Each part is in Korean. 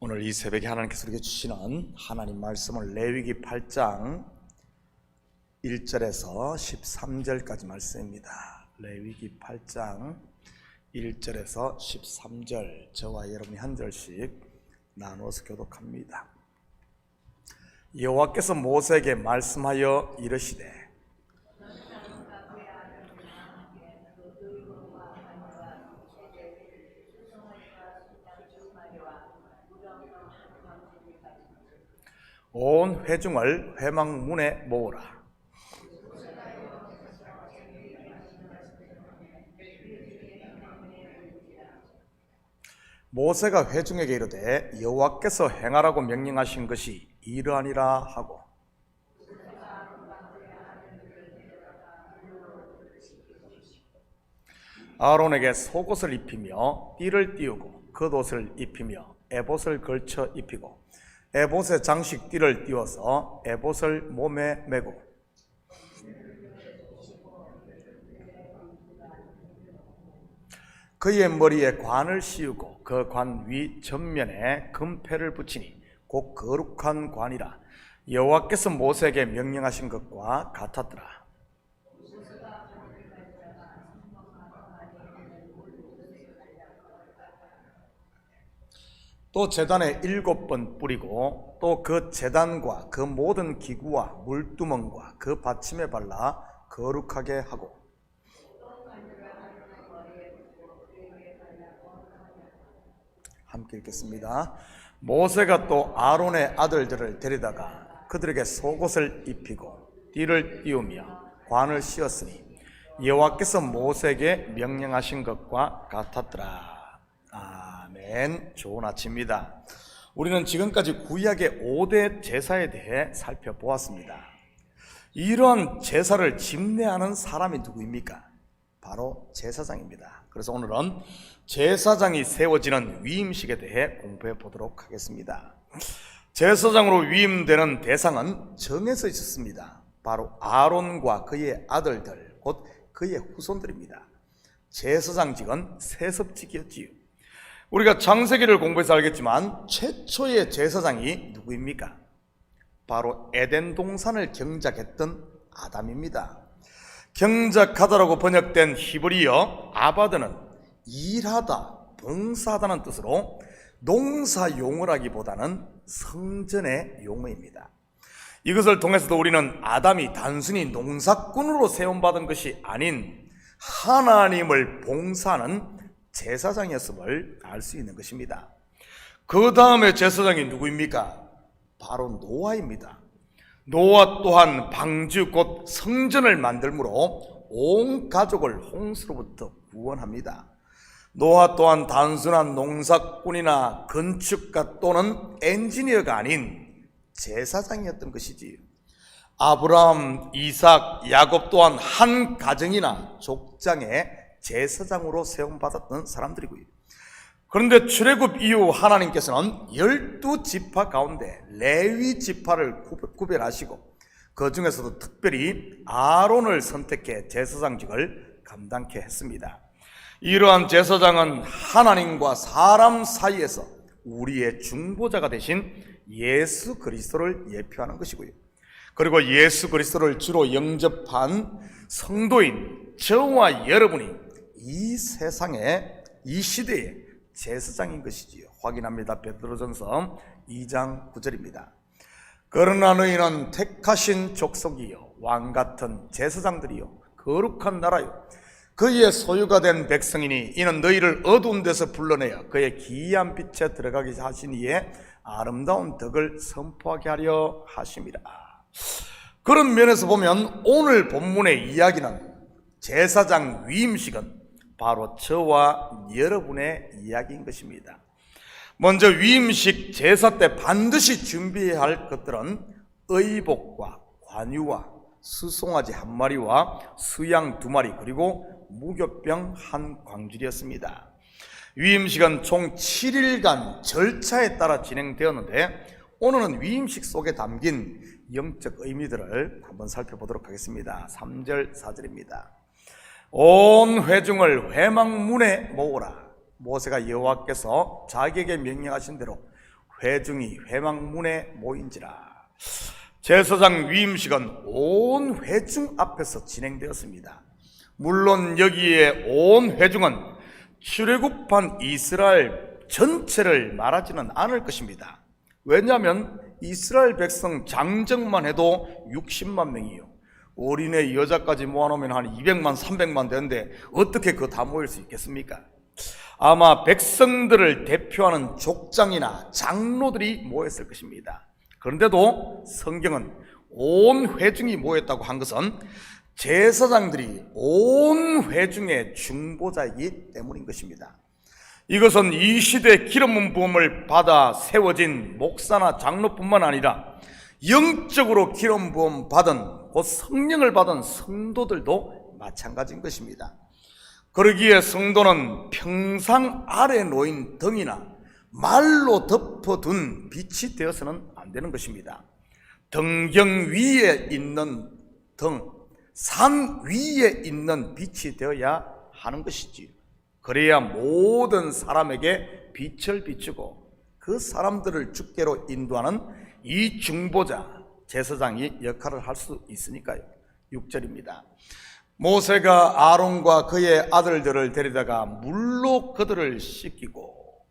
오늘 이 새벽에 하나님께서 우리에게 주시는 하나님 말씀은 레위기 8장 1절에서 13절까지 말씀입니다. 레위기 8장 1절에서 13절, 저와 여러분이 한 절씩 나누어서 교독합니다. 여호와께서 모세에게 말씀하여 이르시되 온 회중을 회막문에 모으라. 모세가 회중에게 이르되 여호와께서 행하라고 명령하신 것이 이러하니라 하고, 아론에게 속옷을 입히며 띠를 띄우고 겉옷을 입히며 에봇을 걸쳐 입히고 에봇의 장식 띠를 띄워서 에봇을 몸에 메고 그의 머리에 관을 씌우고 그 관 위 전면에 금패를 붙이니 곧 거룩한 관이라. 여호와께서 모세에게 명령하신 것과 같았더라. 또 제단에 7번 뿌리고 또 그 제단과 그 모든 기구와 물두멍과 그 받침에 발라 거룩하게 하고, 함께 읽겠습니다. 모세가 또 아론의 아들들을 데리다가 그들에게 속옷을 입히고 띠를 띄우며 관을 씌웠으니 여호와께서 모세에게 명령하신 것과 같았더라. 아멘. 좋은 아침입니다. 우리는 지금까지 구약의 5대 제사에 대해 살펴보았습니다. 이러한 제사를 집례하는 사람이 누구입니까? 바로 제사장입니다. 그래서 오늘은 제사장이 세워지는 위임식에 대해 공부해 보도록 하겠습니다. 제사장으로 위임되는 대상은 정해져 있었습니다. 바로 아론과 그의 아들들, 곧 그의 후손들입니다. 제사장직은 세습직이었지요. 우리가 창세기를 공부해서 알겠지만 최초의 제사장이 누구입니까? 바로 에덴 동산을 경작했던 아담입니다. 경작하다라고 번역된 히브리어 아바드는 일하다, 봉사하다는 뜻으로 농사용을 하기보다는 성전의 용어입니다. 이것을 통해서도 우리는 아담이 단순히 농사꾼으로 세움받은 것이 아닌 하나님을 봉사하는 제사장이었음을 알 수 있는 것입니다. 그 다음에 제사장이 누구입니까? 바로 노아입니다. 노아 또한 방주 곧 성전을 만들므로 온 가족을 홍수로부터 구원합니다. 노아 또한 단순한 농사꾼이나 건축가 또는 엔지니어가 아닌 제사장이었던 것이지요. 아브라함, 이삭, 야곱 또한 한 가정이나 족장의 제사장으로 세움받았던 사람들이고요. 그런데 출애굽 이후 하나님께서는 12지파 가운데 레위 지파를 구별하시고 그 중에서도 특별히 아론을 선택해 제사장직을 감당케 했습니다. 이러한 제사장은 하나님과 사람 사이에서 우리의 중보자가 되신 예수 그리스도를 예표하는 것이고요. 그리고 예수 그리스도를 주로 영접한 성도인 저와 여러분이 이 세상에, 이 시대에 제사장인 것이지요. 확인합니다. 베드로전서 2장 9절입니다. 그러나 너희는 택하신 족속이요 왕같은 제사장들이요 거룩한 나라요 그의 소유가 된 백성이니 이는 너희를 어두운 데서 불러내어 그의 기이한 빛에 들어가게 하신 이의 아름다운 덕을 선포하게 하려 하심이라. 그런 면에서 보면 오늘 본문의 이야기는 제사장 위임식은 바로 저와 여러분의 이야기인 것입니다. 먼저 위임식 제사 때 반드시 준비해야 할 것들은 의복과 관유와 수송아지 1마리와 수양 2마리 그리고 무교병 1광줄이었습니다. 위임식은 총 7일간 절차에 따라 진행되었는데 오늘은 위임식 속에 담긴 영적 의미들을 한번 살펴보도록 하겠습니다. 3절 4절입니다. 온 회중을 회막문에 모으라. 모세가 여호와께서 자기에게 명령하신 대로 회중이 회막문에 모인지라. 제사장 위임식은 온 회중 앞에서 진행되었습니다. 물론 여기에 온 회중은 출애굽한 이스라엘 전체를 말하지는 않을 것입니다. 왜냐하면 이스라엘 백성 장정만 해도 60만 명이요, 어린애 여자까지 모아놓으면 한 200만 300만 되는데 어떻게 그거 다 모일 수 있겠습니까? 아마 백성들을 대표하는 족장이나 장로들이 모였을 것입니다. 그런데도 성경은 온 회중이 모였다고 한 것은 제사장들이 온 회중의 중보자이기 때문인 것입니다. 이것은 이 시대 기름 부음을 받아 세워진 목사나 장로뿐만 아니라 영적으로 기름 부음 받은, 곧 성령을 받은 성도들도 마찬가지인 것입니다. 그러기에 성도는 평상 아래 놓인 등이나 말로 덮어둔 빛이 되어서는 안 되는 것입니다. 등경 위에 있는 등, 산 위에 있는 빛이 되어야 하는 것이지. 그래야 모든 사람에게 빛을 비추고 그 사람들을 주께로 인도하는 이 중보자, 제사장이 역할을 할 수 있으니까요. 6절입니다. 모세가 아론과 그의 아들들을 데리다가 물로 그들을 씻기고,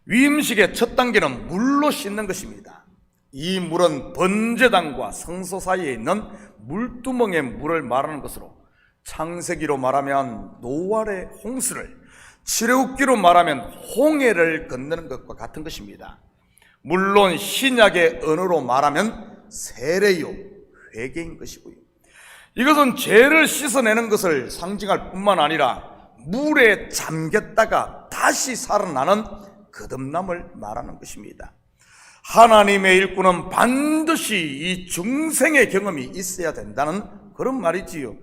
위임식의 첫 단계는 물로 씻는 것입니다. 이 물은 번제단과 성소 사이에 있는 물두멍의 물을 말하는 것으로, 창세기로 말하면 노아의 홍수를, 출애굽기로 말하면 홍해를 건너는 것과 같은 것입니다. 물론 신약의 언어로 말하면 세례요, 회개인 것이고요. 이것은 죄를 씻어내는 것을 상징할 뿐만 아니라 물에 잠겼다가 다시 살아나는 거듭남을 말하는 것입니다. 하나님의 일꾼은 반드시 이 중생의 경험이 있어야 된다는 그런 말이지요.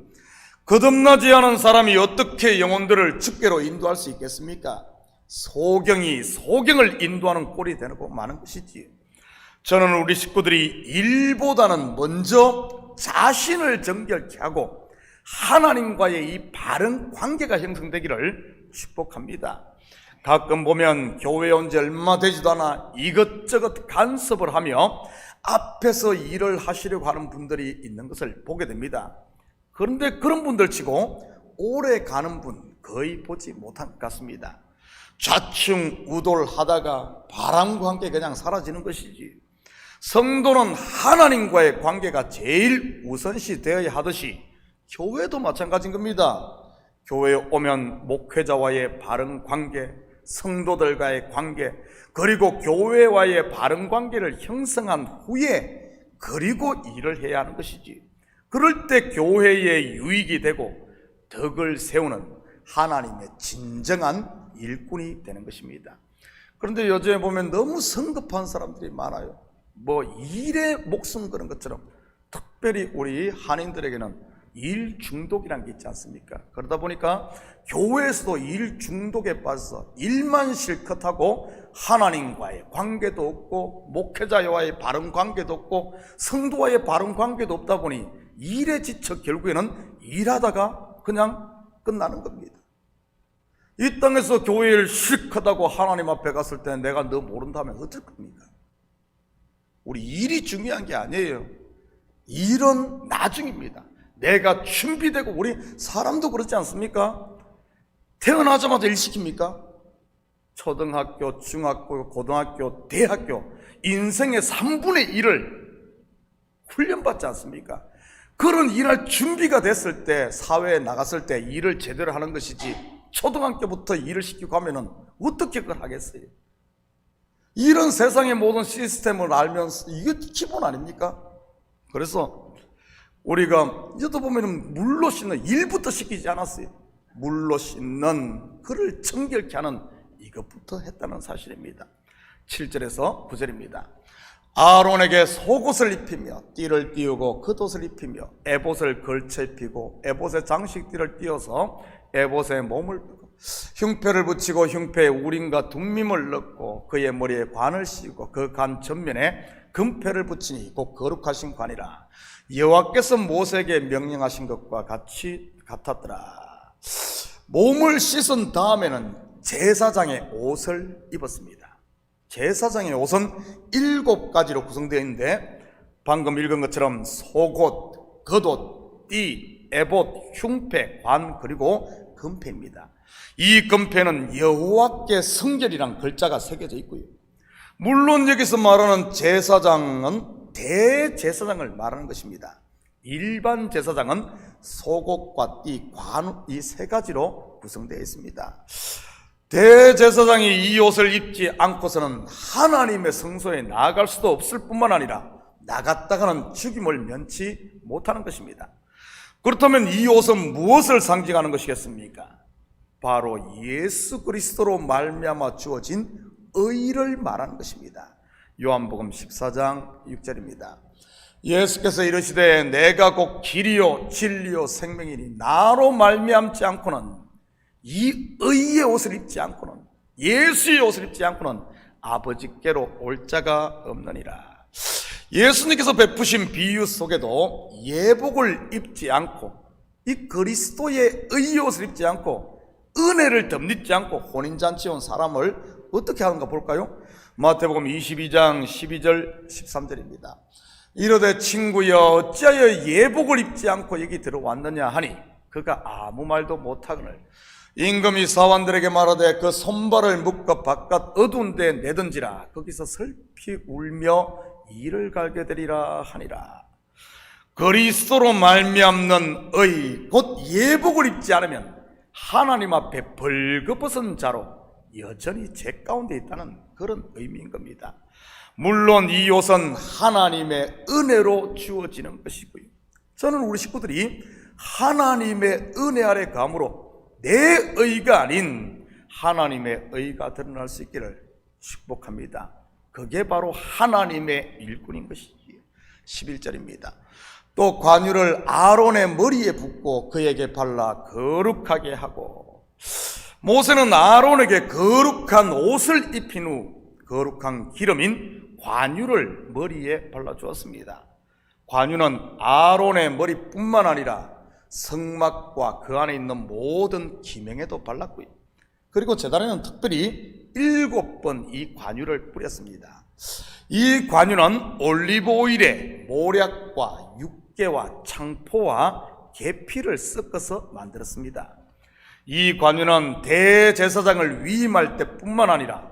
거듭나지 않은 사람이 어떻게 영혼들을 주께로 인도할 수 있겠습니까? 소경이 소경을 인도하는 꼴이 되고 마는 것이지요. 저는 우리 식구들이 일보다는 먼저 자신을 정결케 하고 하나님과의 이 바른 관계가 형성되기를 축복합니다. 가끔 보면 교회에 온 지 얼마 되지도 않아 이것저것 간섭을 하며 앞에서 일을 하시려고 하는 분들이 있는 것을 보게 됩니다. 그런데 그런 분들 치고 오래 가는 분 거의 보지 못한 것 같습니다. 좌충우돌하다가 바람과 함께 그냥 사라지는 것이지. 성도는 하나님과의 관계가 제일 우선시 되어야 하듯이 교회도 마찬가지인 겁니다. 교회에 오면 목회자와의 바른 관계, 성도들과의 관계, 그리고 교회와의 바른 관계를 형성한 후에 그리고 일을 해야 하는 것이지. 그럴 때 교회에 유익이 되고 덕을 세우는 하나님의 진정한 일꾼이 되는 것입니다. 그런데 요즘에 보면 너무 성급한 사람들이 많아요. 일에 목숨 거는 것처럼. 특별히 우리 한인들에게는 일 중독이라는 게 있지 않습니까? 그러다 보니까 교회에서도 일 중독에 빠져서 일만 실컷 하고 하나님과의 관계도 없고 목회자와의 바른 관계도 없고 성도와의 바른 관계도 없다 보니 일에 지쳐 결국에는 일하다가 그냥 끝나는 겁니다. 이 땅에서 교회를 실컷 하고 하나님 앞에 갔을 때 내가 너 모른다면 어쩔 겁니까? 우리 일이 중요한 게 아니에요. 일은 나중입니다. 내가 준비되고, 우리 사람도 그렇지 않습니까? 태어나자마자 일 시킵니까? 초등학교, 중학교, 고등학교, 대학교 인생의 3분의 1을 훈련받지 않습니까? 그런 일할 준비가 됐을 때, 사회에 나갔을 때 일을 제대로 하는 것이지, 초등학교부터 일을 시키고 하면은 어떻게 그걸 하겠어요? 이런 세상의 모든 시스템을 알면서 이게 기본 아닙니까? 그래서 우리가 이것도 보면 물로 씻는 일부터 시키지 않았어요. 물로 씻는 그를 정결케 하는 이것부터 했다는 사실입니다. 7절에서 9절입니다. 아론에게 속옷을 입히며 띠를 띄우고 겉옷을 입히며 에봇을 걸쳐 입히고 에봇에 장식띠를 띄워서 에봇에 몸을 쁘고 흉패를 붙이고 흉패에 우림과 둠밈을 넣고 그의 머리에 관을 씌우고 그 관 전면에 금패를 붙이니 곧 거룩하신 관이라. 여호와께서 모세에게 명령하신 것과 같았더라. 몸을 씻은 다음에는 제사장의 옷을 입었습니다. 제사장의 옷은 7가지로 구성되어 있는데 방금 읽은 것처럼 속옷, 겉옷, 띠, 에봇, 흉패, 관, 그리고 금패입니다. 이 금패는 여호와께 성결이란 글자가 새겨져 있고요. 물론 여기서 말하는 제사장은 대제사장을 말하는 것입니다. 일반 제사장은 속옷과 띠, 관, 이 3가지로 구성되어 있습니다. 대제사장이 이 옷을 입지 않고서는 하나님의 성소에 나아갈 수도 없을 뿐만 아니라 나갔다가는 죽임을 면치 못하는 것입니다. 그렇다면 이 옷은 무엇을 상징하는 것이겠습니까? 바로 예수 그리스도로 말미암아 주어진 의를 말하는 것입니다. 요한복음 14장 6절입니다. 예수께서 이르시되 내가 곧 길이요 진리요 생명이니 나로 말미암지 않고는, 이 의의 옷을 입지 않고는, 예수의 옷을 입지 않고는 아버지께로 올 자가 없느니라. 예수님께서 베푸신 비유 속에도 예복을 입지 않고 이 그리스도의 의의 옷을 입지 않고 은혜를 덧입지 않고 혼인잔치에 온 사람을 어떻게 하는가 볼까요? 마태복음 22장 12절 13절입니다. 이르되 친구여 어찌하여 예복을 입지 않고 여기 들어왔느냐 하니 그가 아무 말도 못하거늘 임금이 사환들에게 말하되 그 손발을 묶어 바깥 어두운 데 내던지라. 거기서 슬피 울며 이를 갈게 되리라 하니라. 그리스도로 말미암는 의 곧 예복을 입지 않으면 하나님 앞에 벌거벗은 자로 여전히 죄 가운데 있다는 그런 의미인 겁니다. 물론 이 옷은 하나님의 은혜로 주어지는 것이고요. 저는 우리 식구들이 하나님의 은혜 아래 감으로 내 의가 아닌 하나님의 의가 드러날 수 있기를 축복합니다. 그게 바로 하나님의 일꾼인 것이지요. 11절입니다. 또 관유를 아론의 머리에 붓고 그에게 발라 거룩하게 하고, 모세는 아론에게 거룩한 옷을 입힌 후 거룩한 기름인 관유를 머리에 발라주었습니다. 관유는 아론의 머리뿐만 아니라 성막과 그 안에 있는 모든 기명에도 발랐고요. 그리고 제단에는 특별히 7번 이 관유를 뿌렸습니다. 이 관유는 올리브 오일에 모략과 육개와 창포와 계피를 섞어서 만들었습니다. 이 관유는 대제사장을 위임할 때뿐만 아니라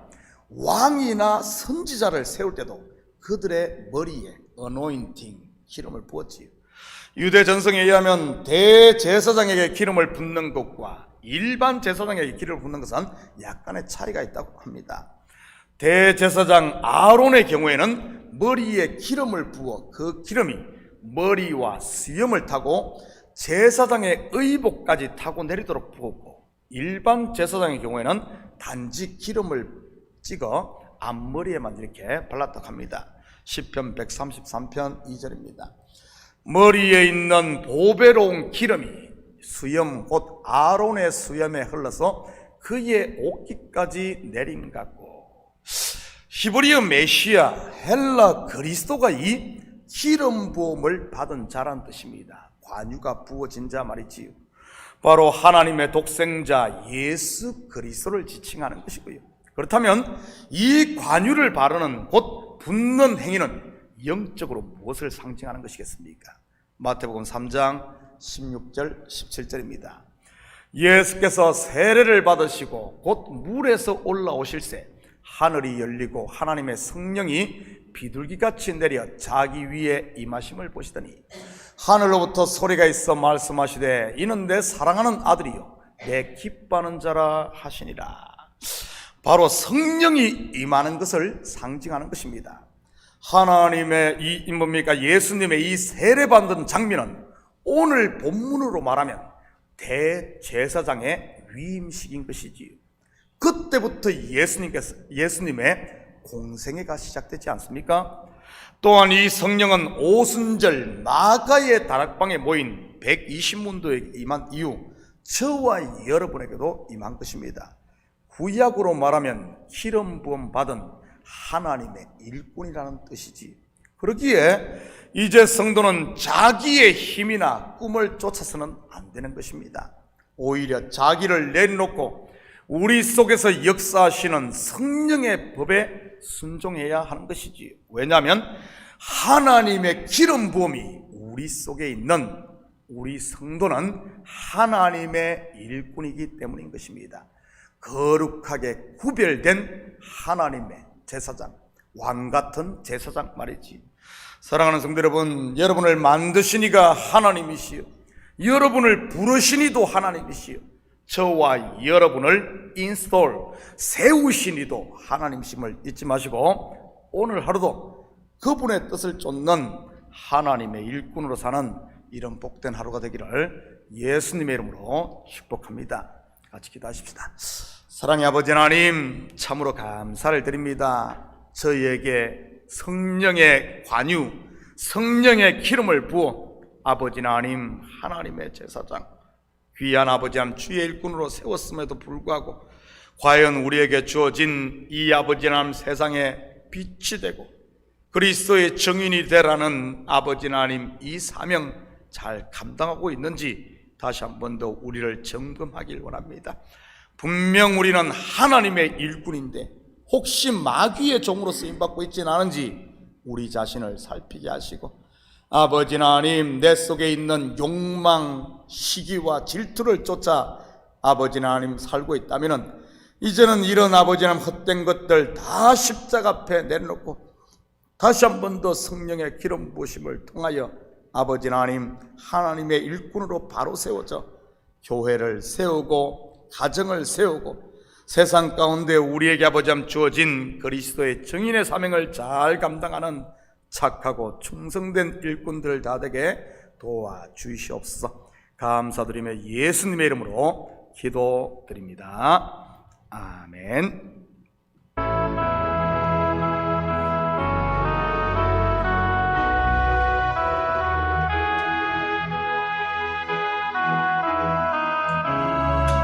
왕이나 선지자를 세울 때도 그들의 머리에 어노인팅, 기름을 부었지요. 유대 전성에 의하면 대제사장에게 기름을 붓는 것과 일반 제사장에게 기름을 붓는 것은 약간의 차이가 있다고 합니다. 대제사장 아론의 경우에는 머리에 기름을 부어 그 기름이 머리와 수염을 타고 제사장의 의복까지 타고 내리도록 부었고, 일반 제사장의 경우에는 단지 기름을 찍어 앞머리에만 이렇게 발랐다고 합니다. 시편 133편 2절입니다. 머리에 있는 보배로운 기름이 수염 곧 아론의 수염에 흘러서 그의 옷깃까지 내린 같고, 히브리어 메시아 헬라 그리스도가 이 기름 부음을 받은 자란 뜻입니다. 관유가 부어진 자 말이지요. 바로 하나님의 독생자 예수 그리스도를 지칭하는 것이고요. 그렇다면 이 관유를 바르는 곧 붓는 행위는 영적으로 무엇을 상징하는 것이겠습니까? 마태복음 3장 16절 17절입니다. 예수께서 세례를 받으시고 곧 물에서 올라오실새 하늘이 열리고 하나님의 성령이 비둘기같이 내려 자기 위에 임하심을 보시더니 하늘로부터 소리가 있어 말씀하시되 이는 내 사랑하는 아들이요 내 기뻐하는 자라 하시니라. 바로 성령이 임하는 것을 상징하는 것입니다. 하나님의 예수님의 이 세례받는 장면은 오늘 본문으로 말하면 대제사장의 위임식인 것이지요. 그때부터 예수님의 공생애가 시작되지 않습니까? 또한 이 성령은 오순절 마가의 다락방에 모인 120문도에게 임한 이후 저와 여러분에게도 임한 것입니다. 구약으로 말하면 기름 부음 받은 하나님의 일꾼이라는 뜻이지. 그러기에 이제 성도는 자기의 힘이나 꿈을 쫓아서는 안 되는 것입니다. 오히려 자기를 내려놓고 우리 속에서 역사하시는 성령의 법에 순종해야 하는 것이지요. 왜냐하면 하나님의 기름 부음이 우리 속에 있는 우리 성도는 하나님의 일꾼이기 때문인 것입니다. 거룩하게 구별된 하나님의 제사장, 왕같은 제사장 말이지. 사랑하는 성도 여러분, 여러분을 만드신 이가 하나님이시요, 여러분을 부르신 이도 하나님이시요, 저와 여러분을 세우신 이도 하나님이심을 잊지 마시고, 오늘 하루도 그분의 뜻을 쫓는 하나님의 일꾼으로 사는 이런 복된 하루가 되기를 예수님의 이름으로 축복합니다. 같이 기도하십시다. 사랑의 아버지 하나님, 참으로 감사를 드립니다. 저희에게 성령의 관유, 성령의 기름을 부어 아버지 하나님, 하나님의 제사장, 귀한 아버지 하나님 주의 일꾼으로 세웠음에도 불구하고 과연 우리에게 주어진 이 아버지 하나님 세상에 빛이 되고 그리스도의 증인이 되라는 아버지 하나님 이 사명 잘 감당하고 있는지 다시 한 번 더 우리를 점검하길 원합니다. 분명 우리는 하나님의 일꾼인데 혹시 마귀의 종으로 쓰임받고 있지는 않은지 우리 자신을 살피게 하시고, 아버지 하나님 내 속에 있는 욕망, 시기와 질투를 쫓아 아버지 하나님 살고 있다면 이제는 이런 아버지 하나님 헛된 것들 다 십자가 앞에 내려놓고 다시 한 번 더 성령의 기름 부으심을 통하여 아버지 하나님, 하나님의 일꾼으로 바로 세워져 교회를 세우고 가정을 세우고 세상 가운데 우리에게 아버지 하나님 주어진 그리스도의 증인의 사명을 잘 감당하는 착하고 충성된 일꾼들 다 되게 도와주시옵소서. 감사드리며 예수님의 이름으로 기도드립니다. 아멘.